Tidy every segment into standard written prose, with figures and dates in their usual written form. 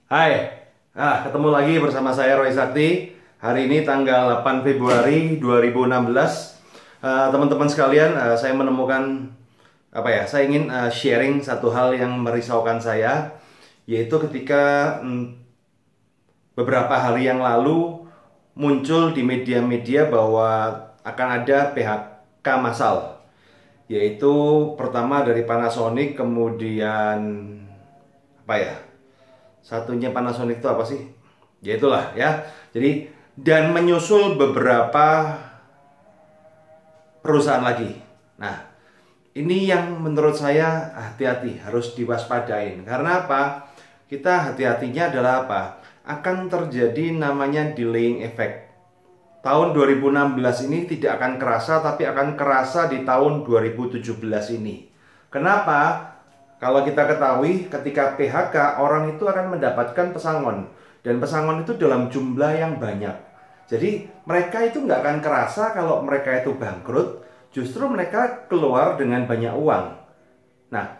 Hai, ketemu lagi bersama saya Roy Sakti. Hari ini tanggal 8 Februari 2016. Teman-teman sekalian, saya menemukan saya ingin sharing satu hal yang merisaukan saya, yaitu ketika beberapa hari yang lalu muncul di media-media bahwa akan ada PHK massal, yaitu pertama dari Panasonic, kemudian apa ya? Satunya Panasonic itu apa sih? Ya itulah ya. Jadi dan menyusul beberapa perusahaan lagi. Nah, ini yang menurut saya hati-hati, harus diwaspadain. Karena apa? Kita hati-hatinya adalah apa? Akan terjadi namanya delaying effect. Tahun 2016 ini tidak akan kerasa, tapi akan kerasa di tahun 2017 ini. Kenapa? Kalau kita ketahui, ketika PHK, orang itu akan mendapatkan pesangon. Dan pesangon itu dalam jumlah yang banyak. Jadi mereka itu nggak akan kerasa kalau mereka itu bangkrut. Justru mereka keluar dengan banyak uang. Nah,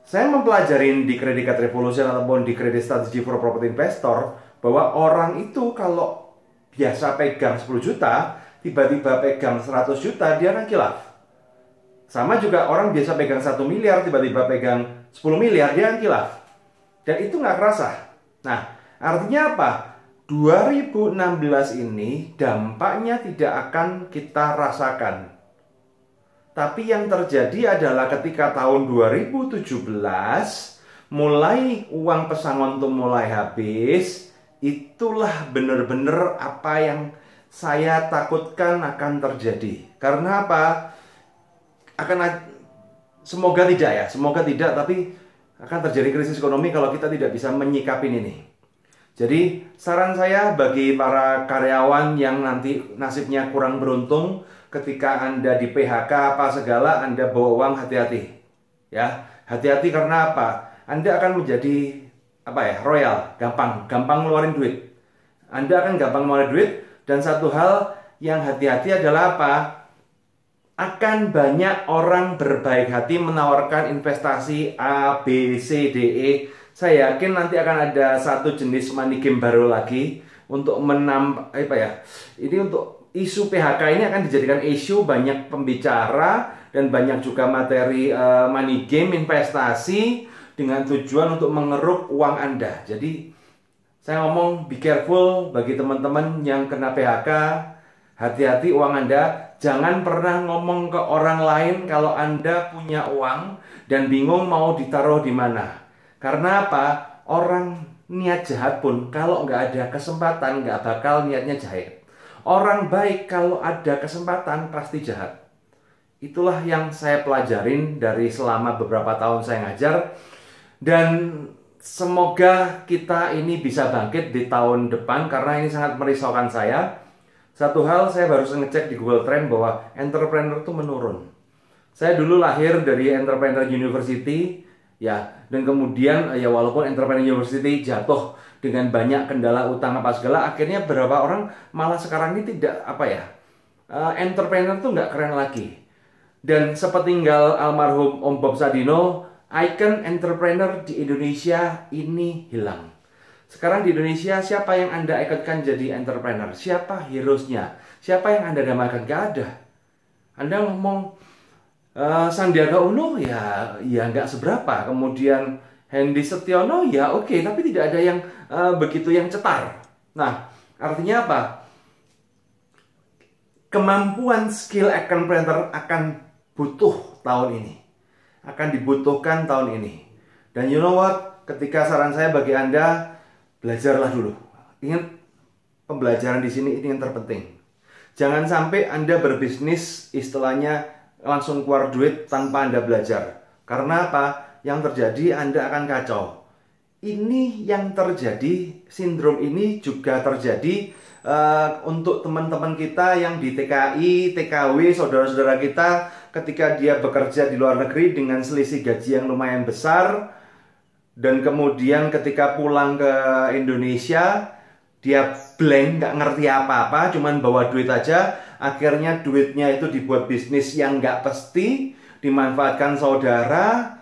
saya mempelajari di Credit Card Revolution ataupun di Credit Strategy for Property Investor, bahwa orang itu kalau biasa pegang 10 juta, tiba-tiba pegang 100 juta, dia akan kilaf. Sama juga orang biasa pegang 1 miliar, tiba-tiba pegang 10 miliar, dia akan kilaf. Dan itu nggak kerasa. Nah, artinya apa? 2016 ini dampaknya tidak akan kita rasakan. Tapi yang terjadi adalah ketika tahun 2017, mulai uang pesangon itu mulai habis, itulah benar-benar apa yang saya takutkan akan terjadi. Karena apa? Semoga tidak ya, semoga tidak, tapi akan terjadi krisis ekonomi kalau kita tidak bisa menyikapin ini. Jadi saran saya bagi para karyawan yang nanti nasibnya kurang beruntung, ketika Anda di PHK apa segala, Anda bawa uang, hati-hati ya. Hati-hati karena apa? Anda akan menjadi royal, gampang ngeluarin duit. Anda akan gampang ngeluarin duit. Dan satu hal yang hati-hati adalah apa? Akan banyak orang berbaik hati menawarkan investasi A, B, C, D, E. Saya yakin nanti akan ada satu jenis money game baru lagi untuk ini untuk isu PHK ini akan dijadikan isu, banyak pembicara dan banyak juga materi money game investasi dengan tujuan untuk mengeruk uang Anda. Jadi saya ngomong be careful bagi teman-teman yang kena PHK. Hati-hati uang Anda. Jangan pernah ngomong ke orang lain kalau Anda punya uang dan bingung mau ditaruh di mana. Karena apa? Orang niat jahat pun kalau nggak ada kesempatan nggak bakal niatnya jahat. Orang baik kalau ada kesempatan pasti jahat. Itulah yang saya pelajarin dari selama beberapa tahun saya ngajar. Dan semoga kita ini bisa bangkit di tahun depan karena ini sangat merisaukan saya. Satu hal saya baru ngecek di Google Trend bahwa entrepreneur itu menurun. Saya dulu lahir dari Entrepreneur University ya, dan kemudian ya walaupun Entrepreneur University jatuh dengan banyak kendala utang apa segala, akhirnya beberapa orang malah sekarang ini tidak entrepreneur tuh nggak keren lagi. Dan sepeninggal almarhum Om Bob Sadino, icon entrepreneur di Indonesia ini hilang. Sekarang di Indonesia siapa yang Anda ikutkan jadi entrepreneur? Siapa heroesnya? Siapa yang Anda namakan? Gak ada. Anda ngomong Sandiaga Uno ya nggak seberapa. Kemudian Hendy Setiono ya oke, tapi tidak ada yang begitu yang cetar. Nah, artinya apa? Kemampuan skill entrepreneur akan butuh tahun ini. Akan dibutuhkan tahun ini. Dan you know what? Ketika saran saya bagi Anda, belajarlah dulu. Ingat, pembelajaran di sini ini yang terpenting. Jangan sampai Anda berbisnis istilahnya langsung keluar duit tanpa Anda belajar. Karena apa? Yang terjadi Anda akan kacau. Ini yang terjadi, sindrom ini juga terjadi untuk teman-teman kita yang di TKI, TKW, saudara-saudara kita ketika dia bekerja di luar negeri dengan selisih gaji yang lumayan besar. Dan kemudian ketika pulang ke Indonesia, dia blank, nggak ngerti apa-apa, cuman bawa duit aja. Akhirnya duitnya itu dibuat bisnis yang nggak pasti, dimanfaatkan saudara,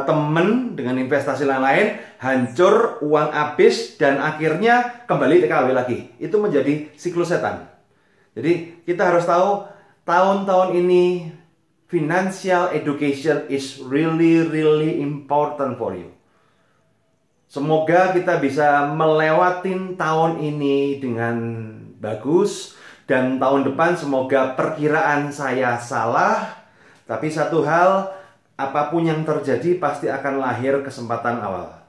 temen, dengan investasi lain-lain, hancur, uang habis, dan akhirnya kembali TKW lagi. Itu menjadi siklus setan. Jadi kita harus tahu tahun-tahun ini financial education is really important for you. Semoga kita bisa melewatin tahun ini dengan bagus, dan tahun depan semoga perkiraan saya salah. Tapi satu hal, apapun yang terjadi pasti akan lahir kesempatan awal.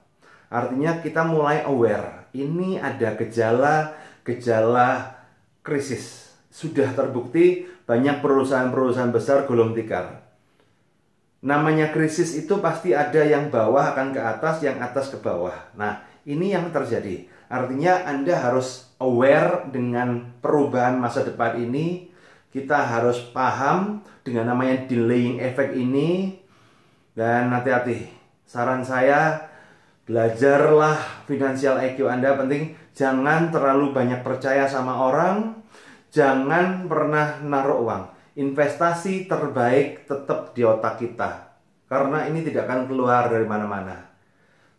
Artinya kita mulai aware. Ini ada gejala krisis. Sudah terbukti banyak perusahaan-perusahaan besar gulung tikar. Namanya krisis itu pasti ada yang bawah akan ke atas, yang atas ke bawah. Nah, ini yang terjadi. Artinya Anda harus aware dengan perubahan masa depan ini. Kita harus paham dengan namanya delaying effect ini. Dan hati-hati, saran saya, belajarlah financial IQ Anda. Penting, jangan terlalu banyak percaya sama orang. Jangan pernah naruh uang. Investasi terbaik tetap di otak kita, karena ini tidak akan keluar dari mana-mana.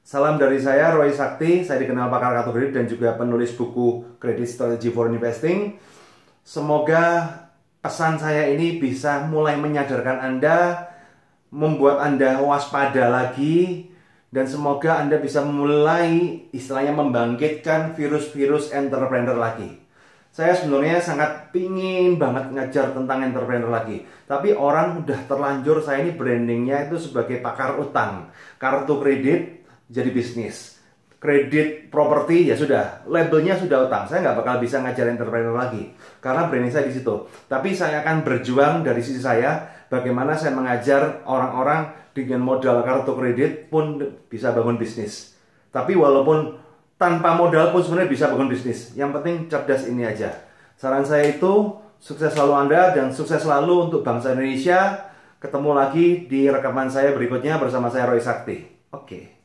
Salam dari saya, Roy Sakti. Saya dikenal pakar kartu kredit dan juga penulis buku Credit Strategy for Investing. Semoga pesan saya ini bisa mulai menyadarkan Anda, membuat Anda waspada lagi, dan semoga Anda bisa mulai istilahnya membangkitkan virus-virus entrepreneur lagi. Saya sebenarnya sangat pingin banget ngajar tentang entrepreneur lagi, tapi orang udah terlanjur saya ini brandingnya itu sebagai pakar utang, kartu kredit jadi bisnis, kredit properti ya sudah, labelnya sudah utang. Saya nggak bakal bisa ngajar entrepreneur lagi karena branding saya di situ. Tapi saya akan berjuang dari sisi saya, bagaimana saya mengajar orang-orang dengan modal kartu kredit pun bisa bangun bisnis. Tapi walaupun tanpa modal pun sebenarnya bisa bangun bisnis. Yang penting cerdas ini aja. Saran saya itu, sukses selalu Anda dan sukses selalu untuk bangsa Indonesia. Ketemu lagi di rekaman saya berikutnya bersama saya Roy Sakti. Oke.